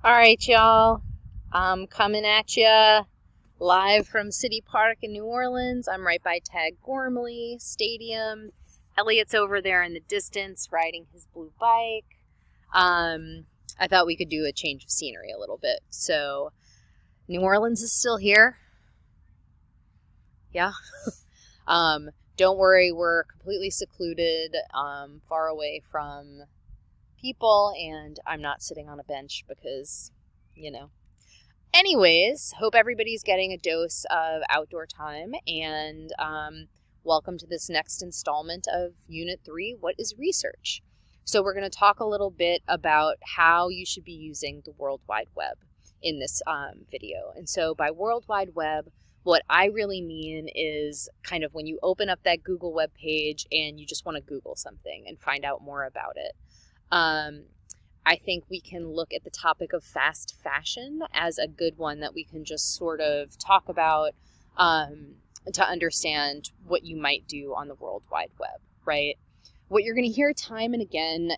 All right, y'all. I'm coming at ya live from City Park in New Orleans. I'm right by Tag Gormley Stadium. Elliot's over there in the distance riding his blue bike. I thought we could do a change of scenery a little bit. So, New Orleans is still here. Yeah. Don't worry, we're completely secluded, far away from people, and I'm not sitting on a bench because, Anyways, hope everybody's getting a dose of outdoor time, and welcome to this next installment of Unit 3, What is Research? So we're going to talk a little bit about how you should be using the World Wide Web in this video. And so by World Wide Web, what I really mean is kind of when you open up that Google web page and you just want to Google something and find out more about it. I think we can look at the topic of fast fashion as a good one that we can just sort of talk about to understand what you might do on the World Wide Web, right? What you're going to hear time and again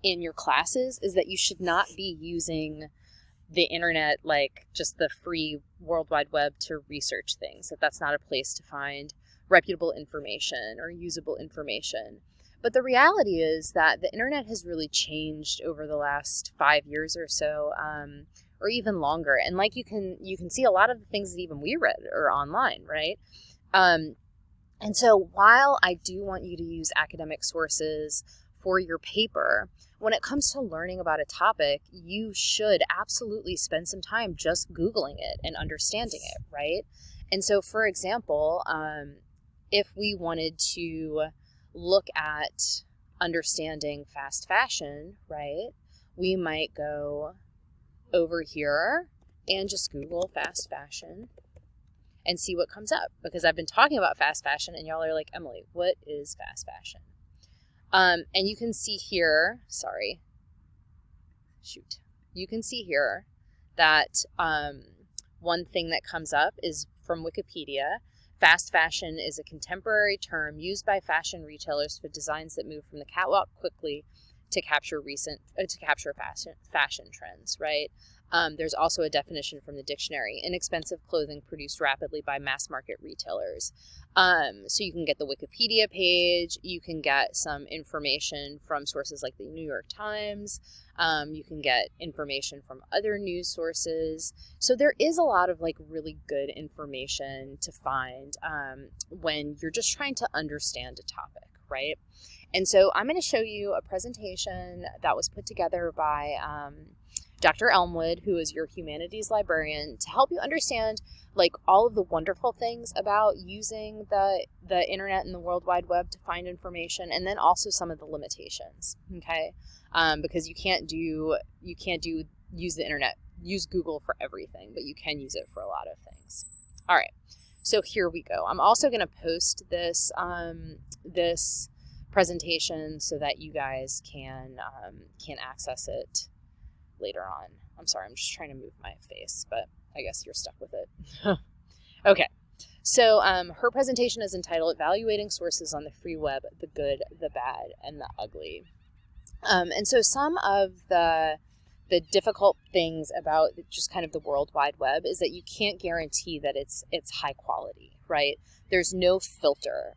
in your classes is that you should not be using the internet, like just the free World Wide Web, to research things, that's not a place to find reputable information or usable information. But the reality is that the internet has really changed over the last 5 years or so, or even longer. And like you can see a lot of the things that even we read are online, right? And so while I do want you to use academic sources for your paper, when it comes to learning about a topic, you should absolutely spend some time just Googling it and understanding it, right? And so, for example, if we wanted to look at understanding fast fashion, right, we might go over here and just Google fast fashion and see what comes up, because I've been talking about fast fashion and y'all are like, Emily, what is fast fashion? And you can see here, you can see here that one thing that comes up is from Wikipedia. Fast fashion is a contemporary term used by fashion retailers for designs that move from the catwalk quickly to capture fashion trends, right? There's also a definition from the dictionary: inexpensive clothing produced rapidly by mass market retailers. So you can get the Wikipedia page, you can get some information from sources like the New York Times, you can get information from other news sources. So there is a lot of really good information to find when you're just trying to understand a topic, right? And so I'm going to show you a presentation that was put together by Dr. Elmwood, who is your humanities librarian, to help you understand all of the wonderful things about using the internet and the World Wide Web to find information, and then also some of the limitations, okay? Because you can't use the internet, use Google for everything, but you can use it for a lot of things. All right, so here we go. I'm also going to post this this presentation so that you guys can access it later on. I'm sorry, I'm just trying to move my face, but I guess you're stuck with it. Okay, so her presentation is entitled Evaluating Sources on the Free Web, the Good, the Bad, and the Ugly. And so some of the difficult things about just kind of the World Wide Web is that you can't guarantee that it's high quality, right? There's no filter.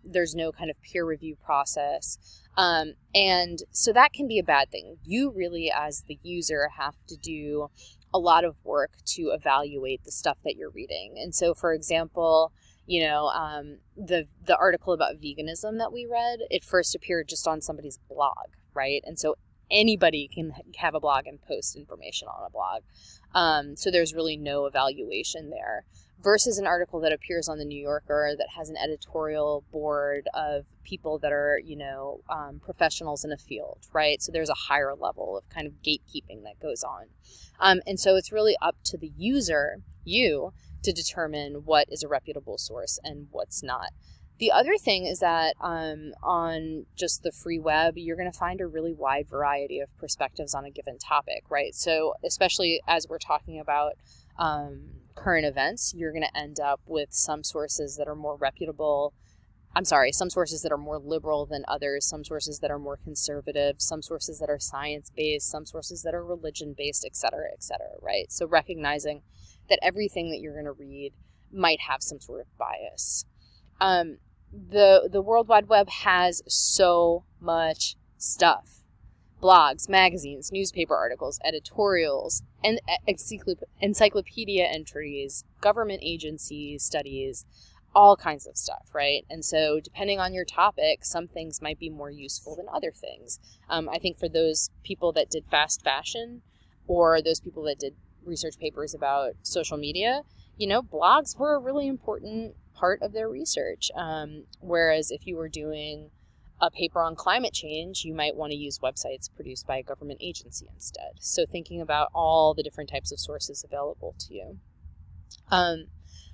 There's no kind of peer review process. And so that can be a bad thing. You really, as the user, have to do a lot of work to evaluate the stuff that you're reading. And so, for example, the article about veganism that we read, it first appeared just on somebody's blog, right? And so anybody can have a blog and post information on a blog. So there's really no evaluation there. Versus an article that appears on the New Yorker that has an editorial board of people that are, professionals in a field, right? So there's a higher level of kind of gatekeeping that goes on. And so it's really up to the user, you, to determine what is a reputable source and what's not. The other thing is that on just the free web, you're going to find a really wide variety of perspectives on a given topic, right? So especially as we're talking about current events, you're going to end up with some sources that are more reputable some sources that are more liberal than others, some sources that are more conservative, some sources that are science-based, some sources that are religion-based, et cetera, right? So recognizing that everything that you're going to read might have some sort of bias. The World Wide Web has so much stuff. Blogs, magazines, newspaper articles, editorials, and encyclopedia entries, government agency studies, all kinds of stuff, right? And so depending on your topic, some things might be more useful than other things. I think for those people that did fast fashion, or those people that did research papers about social media, blogs were a really important part of their research. Whereas if you were doing a paper on climate change, you might want to use websites produced by a government agency instead. So thinking about all the different types of sources available to you.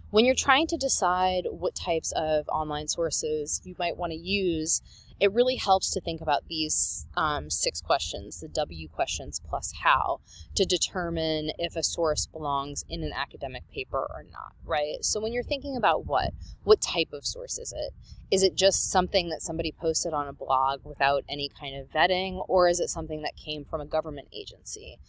When you're trying to decide what types of online sources you might want to use, it really helps to think about these 6 questions, the W questions plus how, to determine if a source belongs in an academic paper or not, right? So when you're thinking about what type of source is it? Is it just something that somebody posted on a blog without any kind of vetting, or is it something that came from a government agency?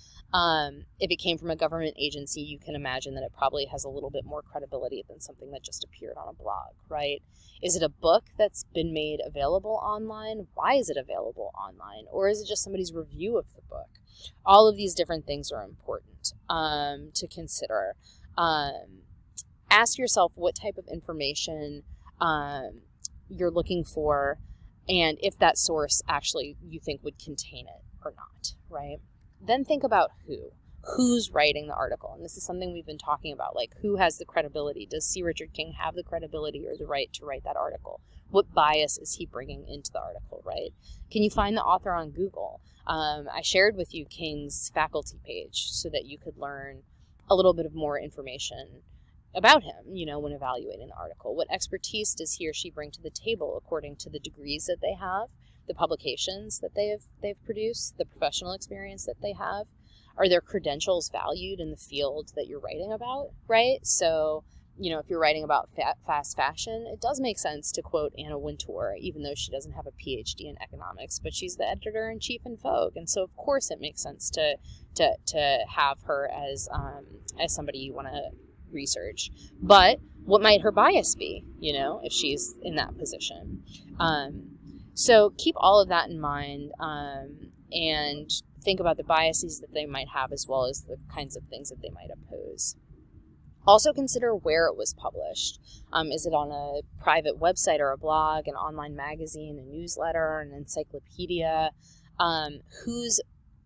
If it came from a government agency, you can imagine that it probably has a little bit more credibility than something that just appeared on a blog, right? Is it a book that's been made available online? Why is it available online? Or is it just somebody's review of the book? All of these different things are important to consider. Ask yourself what type of information you're looking for, and if that source actually you think would contain it or not, right? Then think about who's writing the article. And this is something we've been talking about, like who has the credibility? Does C. Richard King have the credibility or the right to write that article? What bias is he bringing into the article, right? Can you find the author on Google? I shared with you King's faculty page so that you could learn a little bit of more information about him, when evaluating the article. What expertise does he or she bring to the table according to the degrees that they have, the publications that they've produced, the professional experience that they have? Are their credentials valued in the field that you're writing about, right? So, if you're writing about fast fashion, it does make sense to quote Anna Wintour, even though she doesn't have a PhD in economics, but she's the editor-in-chief in Vogue. And so, of course, it makes sense to have her as somebody you want to research. But what might her bias be, if she's in that position? So keep all of that in mind, and think about the biases that they might have, as well as the kinds of things that they might oppose. Also consider where it was published. Is it on a private website or a blog, an online magazine, a newsletter, an encyclopedia? Who's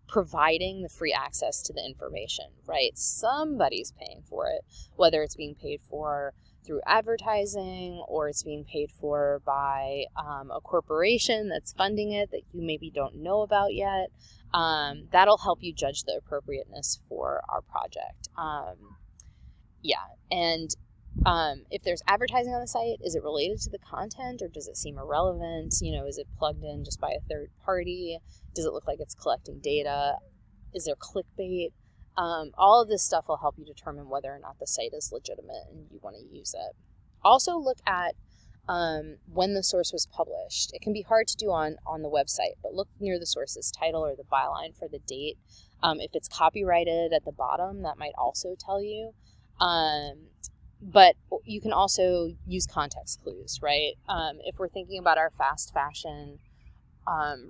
providing the free access to the information, right? Somebody's paying for it, whether it's being paid for through advertising or it's being paid for by a corporation that's funding it that you maybe don't know about yet. That'll help you judge the appropriateness for our project. And if there's advertising on the site, is it related to the content, or does it seem irrelevant? Is it plugged in just by a third party? Does it look like it's collecting data? Is there clickbait? All of this stuff will help you determine whether or not the site is legitimate and you want to use it. Also look at when the source was published. It can be hard to do on the website, but look near the source's title or the byline for the date. If it's copyrighted at the bottom, that might also tell you. But you can also use context clues, right? If we're thinking about our fast fashion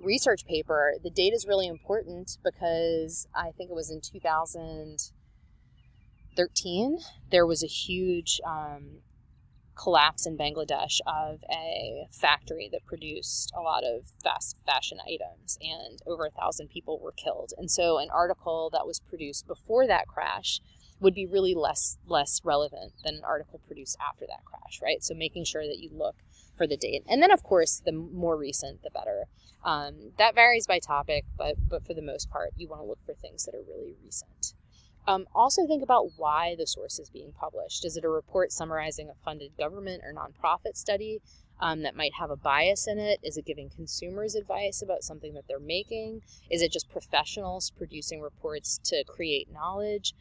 research paper, the date is really important because I think it was in 2013, there was a huge collapse in Bangladesh of a factory that produced a lot of fast fashion items, and over 1,000 people were killed. And so an article that was produced before that crash would be really less relevant than an article produced after that crash, right? So making sure that you look for the date. And then, of course, the more recent, the better. That varies by topic, but for the most part, you want to look for things that are really recent. Also think about why the source is being published. Is it a report summarizing a funded government or nonprofit study? that might have a bias in it? Is it giving consumers advice about something that they're making? Is it just professionals producing reports to create knowledge?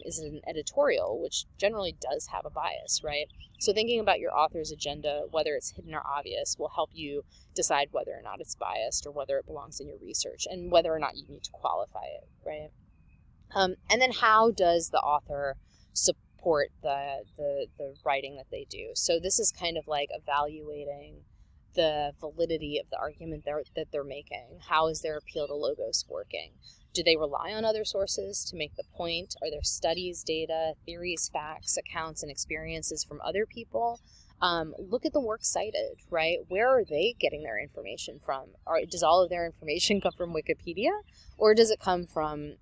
Is it an editorial, which generally does have a bias, right? So thinking about your author's agenda, whether it's hidden or obvious, will help you decide whether or not it's biased or whether it belongs in your research and whether or not you need to qualify it, right? And then how does the author support the writing that they do? So this is kind of like evaluating the validity of the argument that they're making. How is their appeal to logos working? Do they rely on other sources to make the point? Are there studies, data, theories, facts, accounts, and experiences from other people? Look at the work cited, right? Where are they getting their information from? Does all of their information come from Wikipedia? Or does it come from,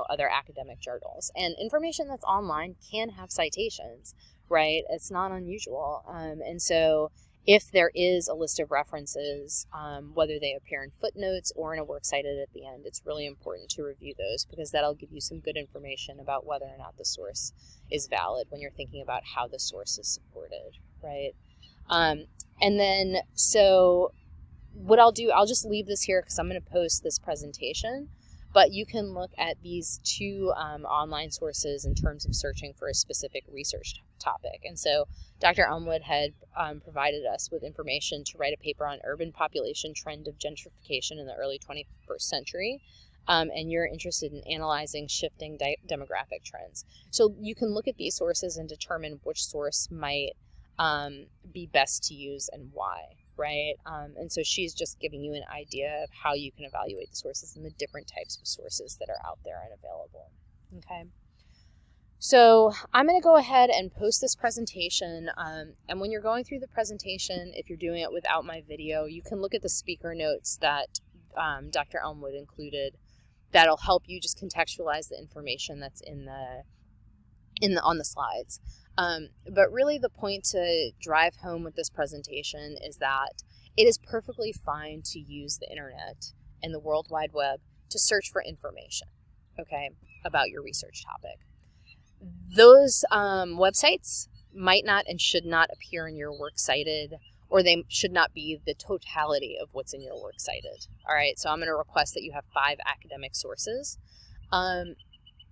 other academic journals? And information that's online can have citations, right? It's not unusual. And so if there is a list of references, whether they appear in footnotes or in a works cited at the end, it's really important to review those because that'll give you some good information about whether or not the source is valid when you're thinking about how the source is supported, right? And then, so what I'll do, I'll just leave this here because I'm going to post this presentation, but you can look at these two online sources in terms of searching for a specific research topic. And so Dr. Elmwood had provided us with information to write a paper on urban population trend of gentrification in the early 21st century. And you're interested in analyzing shifting demographic trends. So you can look at these sources and determine which source might be best to use and why, right? And so she's just giving you an idea of how you can evaluate the sources and the different types of sources that are out there and available, okay? So I'm going to go ahead and post this presentation, and when you're going through the presentation, if you're doing it without my video, you can look at the speaker notes that Dr. Elmwood included. That'll help you just contextualize the information that's on the slides. But really the point to drive home with this presentation is that it is perfectly fine to use the internet and the World Wide Web to search for information, okay, about your research topic. Those websites might not and should not appear in your works cited, or they should not be the totality of what's in your works cited. All right, so I'm going to request that you have 5 academic sources.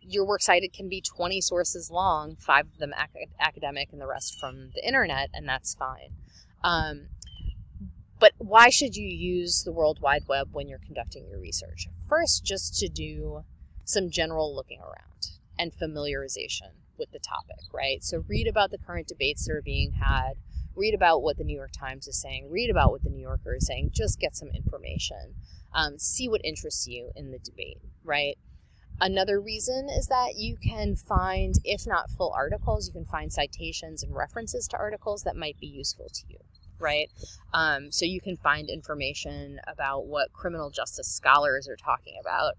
Your works cited can be 20 sources long, 5 of them academic and the rest from the internet, and that's fine. But why should you use the World Wide Web when you're conducting your research? First, just to do some general looking around and familiarization with the topic, right? So read about the current debates that are being had, read about what the New York Times is saying, read about what the New Yorker is saying, just get some information. See what interests you in the debate, right? Another reason is that you can find, if not full articles, you can find citations and references to articles that might be useful to you, right? So you can find information about what criminal justice scholars are talking about.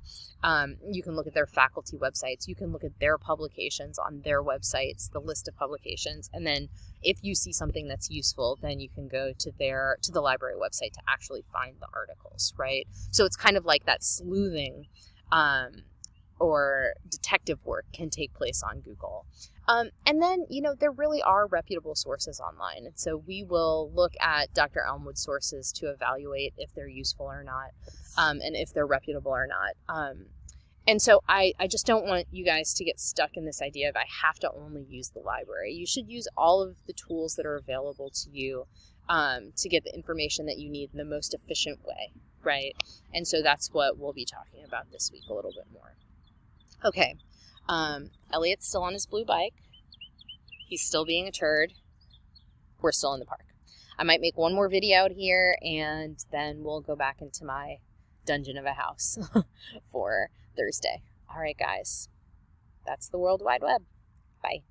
You can look at their faculty websites. You can look at their publications on their websites, the list of publications, and then if you see something that's useful, then you can go to the library website to actually find the articles, right? So it's kind of like that sleuthing or detective work can take place on Google. And then, there really are reputable sources online. And so we will look at Dr. Elmwood's sources to evaluate if they're useful or not, and if they're reputable or not. And so I just don't want you guys to get stuck in this idea of I have to only use the library. You should use all of the tools that are available to you to get the information that you need in the most efficient way, right? And so that's what we'll be talking about this week a little bit more. Okay, Elliot's still on his blue bike. He's still being a turd. We're still in the park. I might make one more video out here, and then we'll go back into my dungeon of a house for Thursday. All right, guys. That's the World Wide Web. Bye.